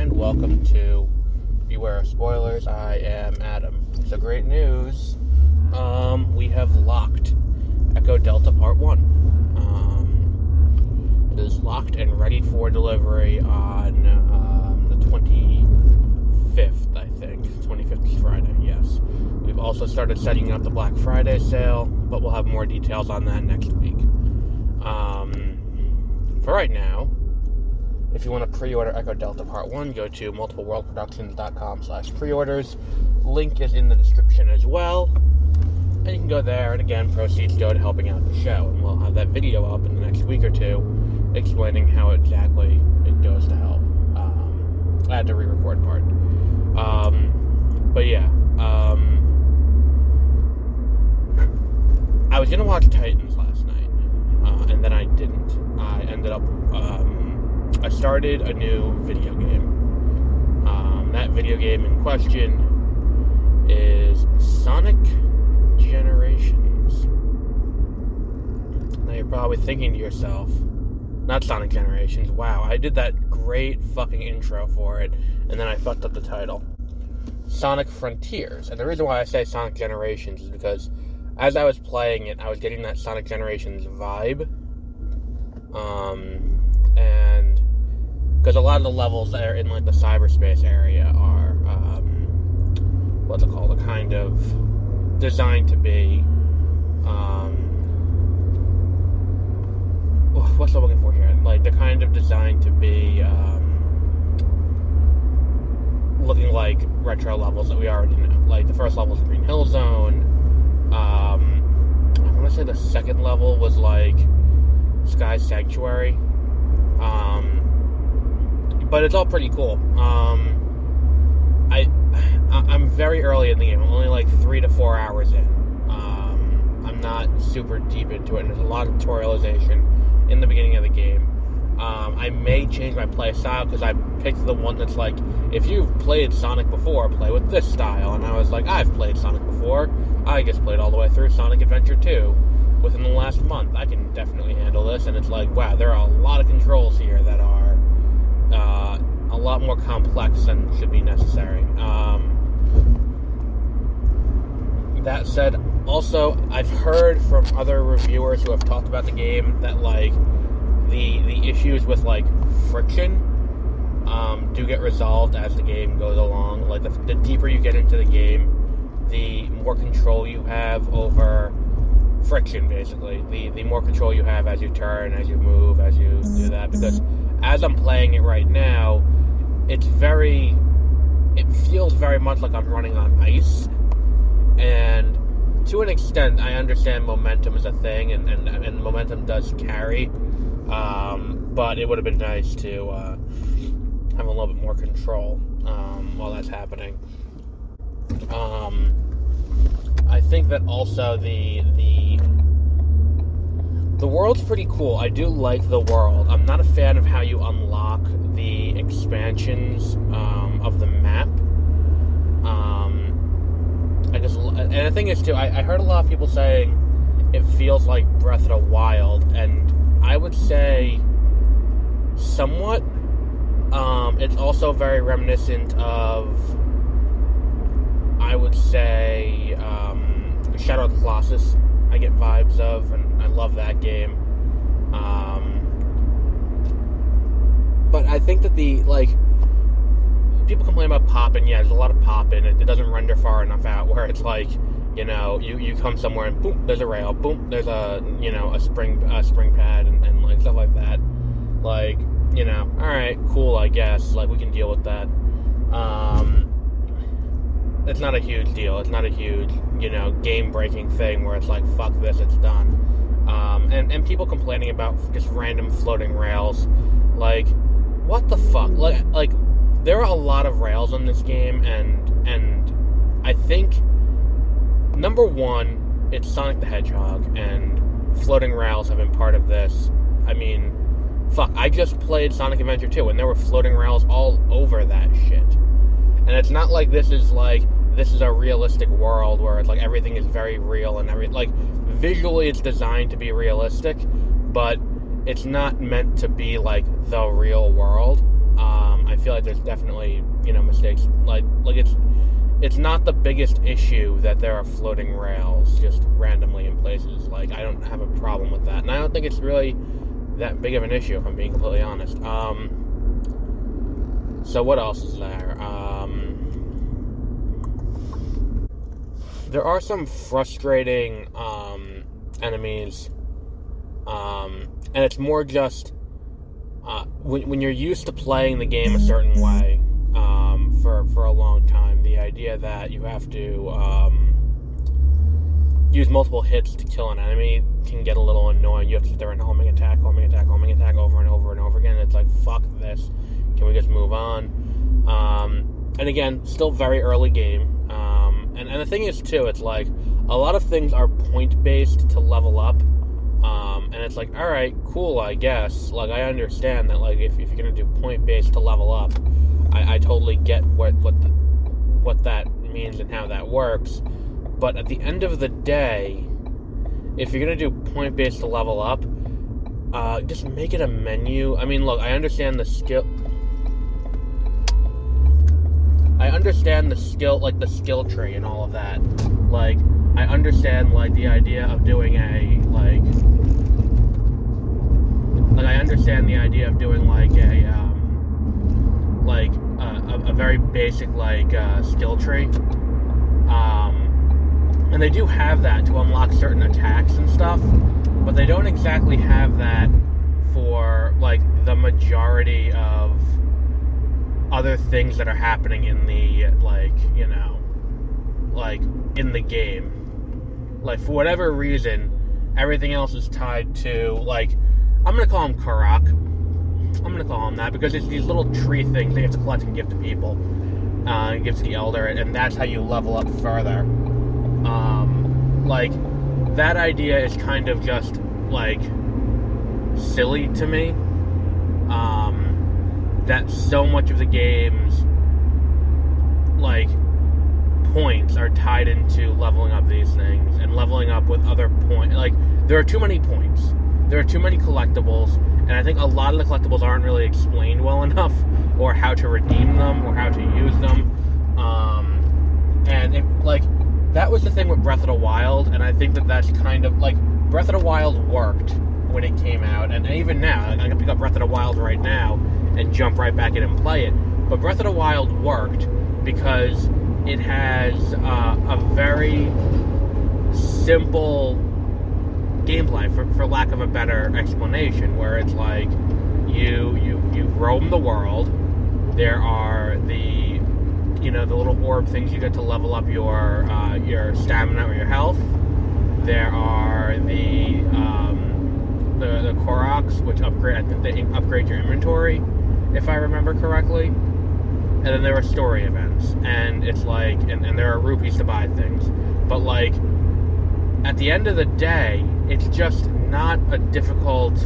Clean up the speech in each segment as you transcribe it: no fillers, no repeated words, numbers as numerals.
and welcome to Beware of Spoilers. I am Adam. So great news, we have locked Echo Delta Part 1. It is locked and ready for delivery on the 25th, I think. 25th is Friday, yes. We've also started setting up the Black Friday sale, but we'll have more details on that next week. For right now, if you want to pre-order Echo Delta Part 1, go to multipleworldproductions.com/pre-orders. Link is in the description as well. And you can go there, and again, proceeds go to helping out the show. And we'll have that video up in the next week or two explaining how exactly it goes to help. I had to re-record part. But yeah. I was going to watch Titans last night, and then I didn't. I ended up... I started a new video game. That video game in question is Sonic Generations. Now you're probably thinking to yourself, not Sonic Generations, wow, I did that great fucking intro for it, and then I fucked up the title. Sonic Frontiers. And the reason why I say Sonic Generations is because as I was playing it, I was getting that Sonic Generations vibe. And because a lot of the levels that are in like the cyberspace area are what's it called? A kind of designed to be what's I'm looking for here? Like they're kind of designed to be looking like retro levels that we already know. Like the first level is Green Hill Zone. I want to say the second level was like Sky Sanctuary. But it's all pretty cool. I'm very early in the game. I'm only like 3 to 4 hours in. I'm not super deep into it, and there's a lot of tutorialization in the beginning of the game. I may change my play style because I picked the one that's like, if you've played Sonic before, play with this style. And I was like, I've played Sonic before. I just played all the way through Sonic Adventure 2 within the last month. I can definitely handle this. And it's like, wow, there are a lot of controls here that are a lot more complex than should be necessary. That said, also, I've heard from other reviewers who have talked about the game that, like, the issues with, like, friction do get resolved as the game goes along. Like, the deeper you get into the game, the more control you have over friction, basically. The more control you have as you turn, as you move, as you do that. Because as I'm playing it right now, it feels very much like I'm running on ice. And to an extent, I understand momentum is a thing, and momentum does carry. But it would have been nice to have a little bit more control while that's happening. I think that also the world's pretty cool. I do like the world. I'm not a fan of how you unlock the expansions of the map. And the thing is too, I heard a lot of people saying it feels like Breath of the Wild, and I would say somewhat. It's also very reminiscent of, I would say, Shadow of the Colossus. I get vibes of, and I love that game. But I think that people complain about popping. Yeah, there's a lot of popping. It doesn't render far enough out where it's like, you know, you come somewhere and boom, there's a rail, boom, there's a spring pad and like stuff like that. Like, you know, alright, cool, I guess. Like, we can deal with that. It's not a huge deal. It's not a huge, game-breaking thing where it's like, fuck this, it's done. And people complaining about just random floating rails. Like, what the fuck? Like there are a lot of rails in this game, and I think, number one, it's Sonic the Hedgehog, and floating rails have been part of this. I mean, fuck, I just played Sonic Adventure 2, and there were floating rails all over that shit. And it's not like this is a realistic world where it's like everything is very real and visually it's designed to be realistic, but it's not meant to be like the real world. I I feel like there's definitely, mistakes. Like it's not the biggest issue that there are floating rails just randomly in places. Like, I don't have a problem with that. And I don't think it's really that big of an issue, if I'm being completely honest. So what else is there? There are some frustrating enemies, and it's more just when you're used to playing the game a certain way for a long time, the idea that you have to use multiple hits to kill an enemy can get a little annoying. You have to sit there and homing attack over and over and over again. It's like, fuck this. Can we just move on? And again, still very early game. And the thing is, too, it's like a lot of things are point-based to level up. And it's like, alright, cool, I guess. Like, I understand that, like, if you're going to do point-based to level up, I totally get what that means and how that works. But at the end of the day, if you're going to do point-based to level up, just make it a menu. I mean, look, I understand the skill, like, the skill tree and all of that. Like, I understand, like, the idea of doing a very basic, skill tree. And they do have that to unlock certain attacks and stuff, but they don't exactly have that for, like, the majority of other things that are happening in the, in the game. Like, for whatever reason, everything else is tied to, like, I'm gonna call him Karak. I'm gonna call him that because it's these little tree things they have to collect and give to people. Give to the Elder, and that's how you level up further. That idea is kind of just, like, silly to me. That so much of the game's, like, points are tied into leveling up these things and leveling up with other points. Like, there are too many points. There are too many collectibles, and I think a lot of the collectibles aren't really explained well enough, or how to redeem them, or how to use them. That was the thing with Breath of the Wild, and I think that's kind of, like, Breath of the Wild worked when it came out, and even now, I can pick up Breath of the Wild right now and jump right back in and play it. But Breath of the Wild worked because it has a very simple gameplay, for lack of a better explanation, where it's like you roam the world. There are the little orb things you get to level up your stamina or your health. There are the Koroks, which upgrade your inventory, if I remember correctly. And then there are story events, and it's like, and there are rupees to buy things. But, like, at the end of the day, it's just not a difficult,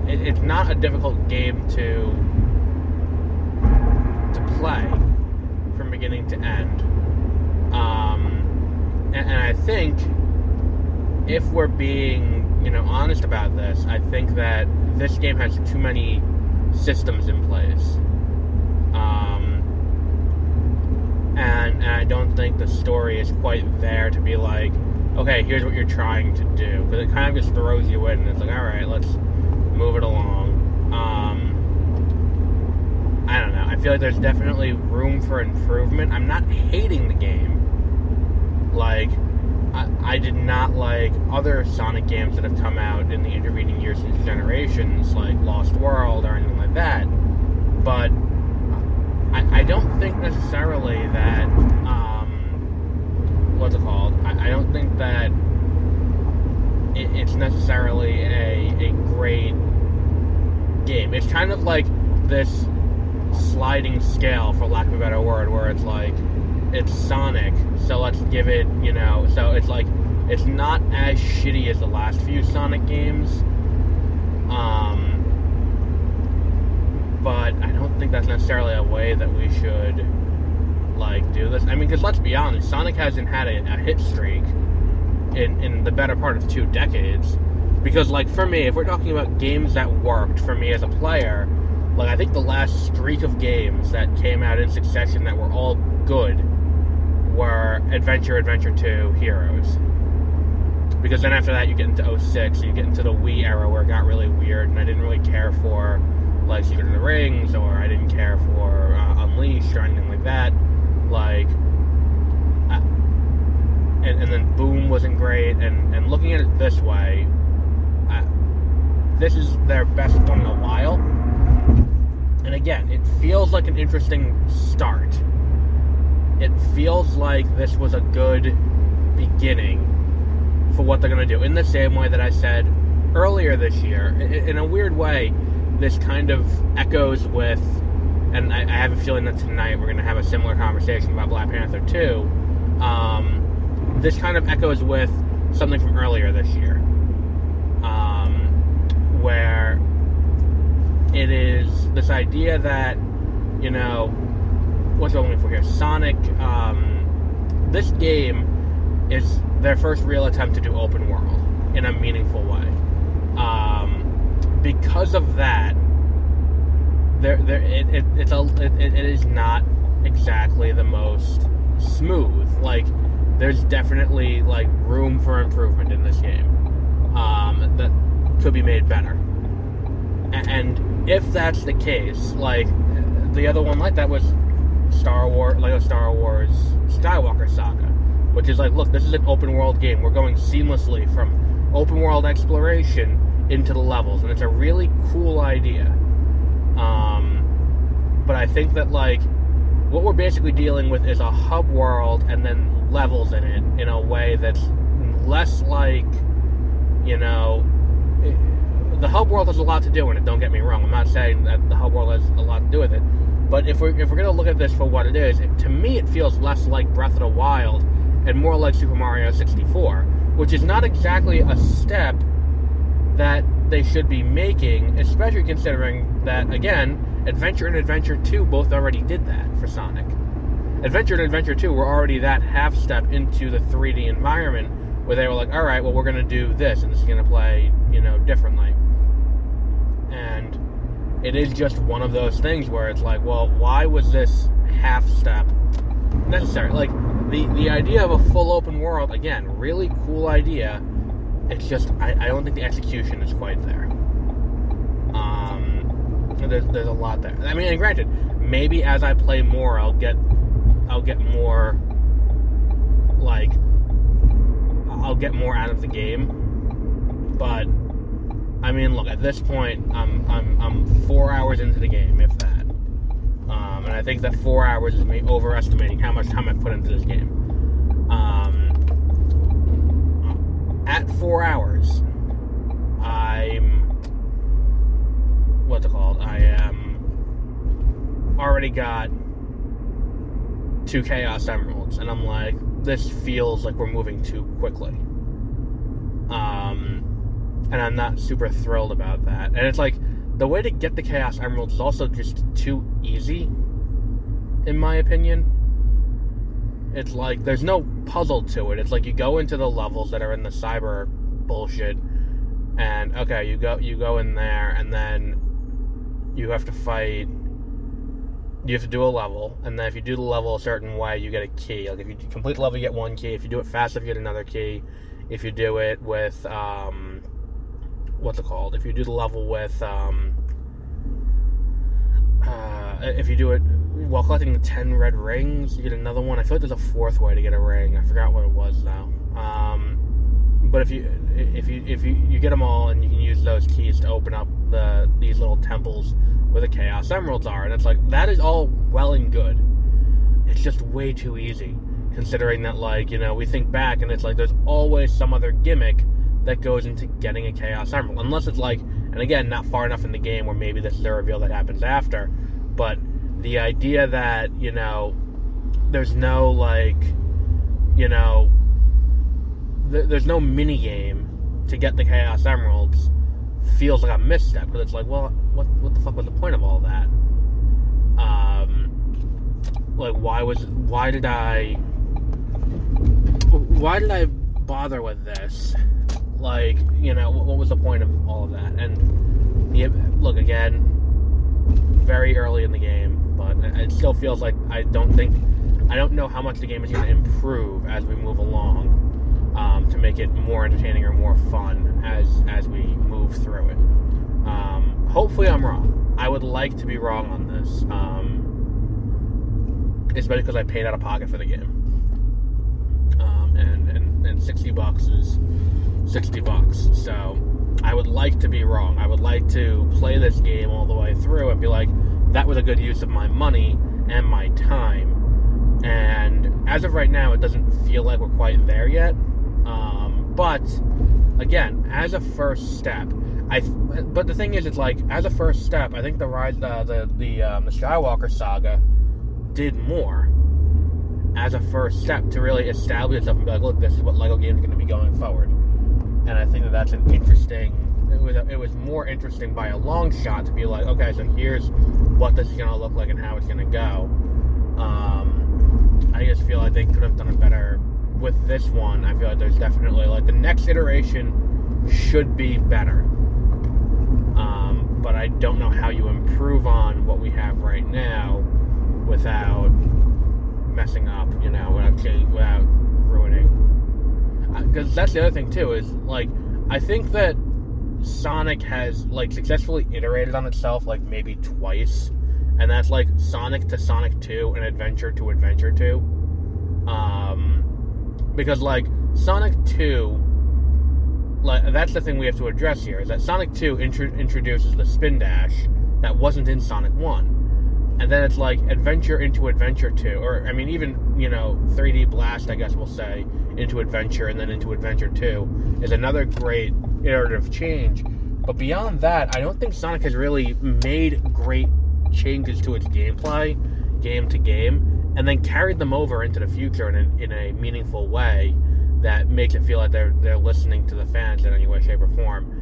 it's not a difficult game to play from beginning to end. And I think, if we're being, honest about this, I think that this game has too many systems in place. And I don't think the story is quite there to be like, okay, here's what you're trying to do. Because it kind of just throws you in, and it's like, alright, let's move it along. I don't know. I feel like there's definitely room for improvement. I'm not hating the game. Like, I did not like other Sonic games that have come out in the intervening years since Generations, like Lost World or anything like that. But I don't think necessarily that, what's it called? I don't think that it's necessarily a great game. It's kind of like this sliding scale, for lack of a better word, where it's like, it's Sonic, so let's give it, so it's like, it's not as shitty as the last few Sonic games, but I don't think that's necessarily a way that we should, like, do this. I mean, because let's be honest, Sonic hasn't had a hit streak in the better part of 2 decades, Because, like, for me, if we're talking about games that worked for me as a player, like, I think the last streak of games that came out in succession that were all good were Adventure 2, Heroes. Because then after that you get into 06, you get into the Wii era where it got really weird, and I didn't really care for, like, Secret of the Rings, or I didn't care for Unleashed or anything like that. Like, and then Boom wasn't great, and looking at it this way, this is their best one in a while. And again, it feels like an interesting start. It feels like this was a good beginning for what they're going to do. In the same way that I said earlier this year, in a weird way, this kind of echoes with, and I have a feeling that tonight we're going to have a similar conversation about Black Panther 2. This kind of echoes with something from earlier this year, where it is this idea that, you know, what's I'm looking for here? Sonic, this game is their first real attempt to do open world in a meaningful way. Because of that, it is not exactly the most smooth. Like, there's definitely, like, room for improvement in this game that could be made better. And if that's the case, like, the other one like that was Lego Star Wars Skywalker Saga, which is like, look, this is an open world game. We're going seamlessly from open world exploration into the levels, and it's a really cool idea. But I think that, like, what we're basically dealing with is a hub world and then levels in it in a way that's less like, you know, the hub world has a lot to do in it, don't get me wrong. I'm not saying that the hub world has a lot to do with it. But if we're going to look at this for what it is, to me it feels less like Breath of the Wild and more like Super Mario 64, which is not exactly a step that they should be making, especially considering that, again, Adventure and Adventure 2 both already did that for Sonic. Adventure and Adventure 2 were already that half step into the 3D environment where they were like, alright, well, we're going to do this, and this is going to play, you know, differently. And it is just one of those things where it's like, well, why was this half step necessary? Like, the idea of a full open world, again, really cool idea. It's just, I don't think the execution is quite there. There's a lot there. I mean, and granted, maybe as I play more, I'll get more, like, I'll get more out of the game. But I mean, look, at this point, I'm 4 hours into the game, if that. And I think that 4 hours is me overestimating how much time I put into this game. At 4 hours, I am already got 2 Chaos Emeralds, and I'm like, this feels like we're moving too quickly. And I'm not super thrilled about that. And it's like, the way to get the Chaos Emeralds is also just too easy, in my opinion. It's like, there's no puzzle to it. It's like, you go into the levels that are in the cyber bullshit, and, okay, you go in there, and then you have to fight, you have to do a level, and then if you do the level a certain way, you get a key. Like, if you complete the level, you get one key. If you do it fast enough, you get another key. If you do it with, if you do the level with, if you do it while collecting the 10 red rings, you get another one. I feel like there's a fourth way to get a ring. I forgot what it was, though. But if you get them all, and you can use those keys to open up these little temples where the Chaos Emeralds are, and it's like, that is all well and good. It's just way too easy, considering that, like, you know, we think back, and it's like, there's always some other gimmick that goes into getting a Chaos Emerald, unless it's like, and again, not far enough in the game where maybe this is a reveal that happens after, but the idea that, you know, there's no, like, you know, there's no mini game to get the Chaos Emeralds feels like a misstep, because it's like, well, what the fuck was the point of all that? Like, why did I bother with this? Like, what was the point of all of that? And look, again, very early in the game, but it still feels like I don't know how much the game is going to improve as we move along, to make it more entertaining or more fun as we move through it. Hopefully I'm wrong. I would like to be wrong on this, especially because I paid out of pocket for the game. And $60 is $60. So I would like to be wrong. I would like to play this game all the way through and be like, that was a good use of my money and my time. And as of right now, it doesn't feel like we're quite there yet. But again, as a first step, but the thing is, it's like, as a first step, I think the Skywalker saga did more as a first step to really establish itself and be like, look, this is what LEGO games are going to be going forward. And I think that's an interesting. It was more interesting by a long shot to be like, okay, so here's what this is going to look like and how it's going to go. I just feel like they could have done it better with this one. I feel like there's definitely, like, the next iteration should be better. But I don't know how you improve on what we have right now without messing up, without ruining. Because that's the other thing too, is, like, I think that Sonic has, like, successfully iterated on itself, like, maybe twice, and that's, like, Sonic to Sonic 2 and Adventure to Adventure 2. Because, like, Sonic 2, like, that's the thing we have to address here, is that Sonic 2 introduces the spin dash that wasn't in Sonic 1. And then it's like Adventure into Adventure 2, or, I mean, even, 3D Blast, I guess we'll say, into Adventure and then into Adventure 2 is another great iterative change. But beyond that, I don't think Sonic has really made great changes to its gameplay, game to game, and then carried them over into the future in a meaningful way that makes it feel like they're listening to the fans in any way, shape, or form.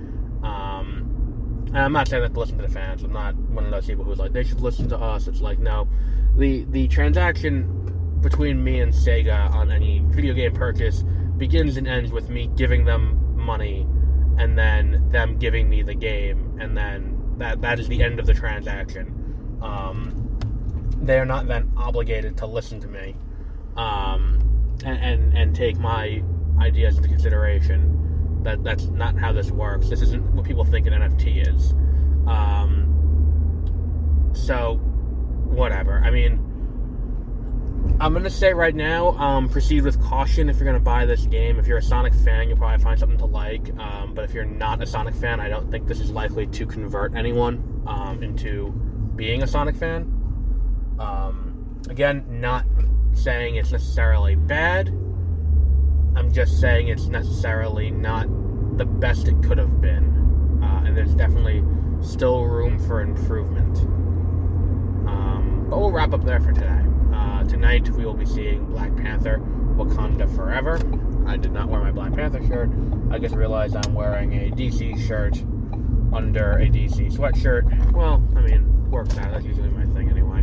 And I'm not saying that to listen to the fans. I'm not one of those people who's like, they should listen to us. It's like, no. The transaction between me and Sega on any video game purchase begins and ends with me giving them money and then them giving me the game, and then that is the end of the transaction. They are not then obligated to listen to me and take my ideas into consideration. That's not how this works. This isn't what people think an NFT is. So, whatever. I mean, I'm going to say right now, proceed with caution if you're going to buy this game. If you're a Sonic fan, you'll probably find something to like. But if you're not a Sonic fan, I don't think this is likely to convert anyone into being a Sonic fan. Again, not saying it's necessarily bad. I'm just saying it's necessarily not the best it could have been. And there's definitely still room for improvement. But we'll wrap up there for today. Tonight we will be seeing Black Panther, Wakanda Forever. I did not wear my Black Panther shirt. I just realized I'm wearing a DC shirt under a DC sweatshirt. Well, I mean, works out. That's usually my thing anyway.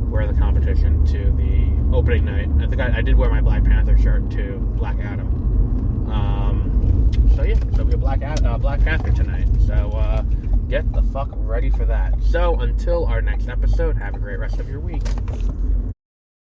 Wear the competition to the opening night. I think I did wear my Black Panther shirt to Black Adam. So yeah, so we have Black Panther tonight. So get the fuck ready for that. So until our next episode, have a great rest of your week.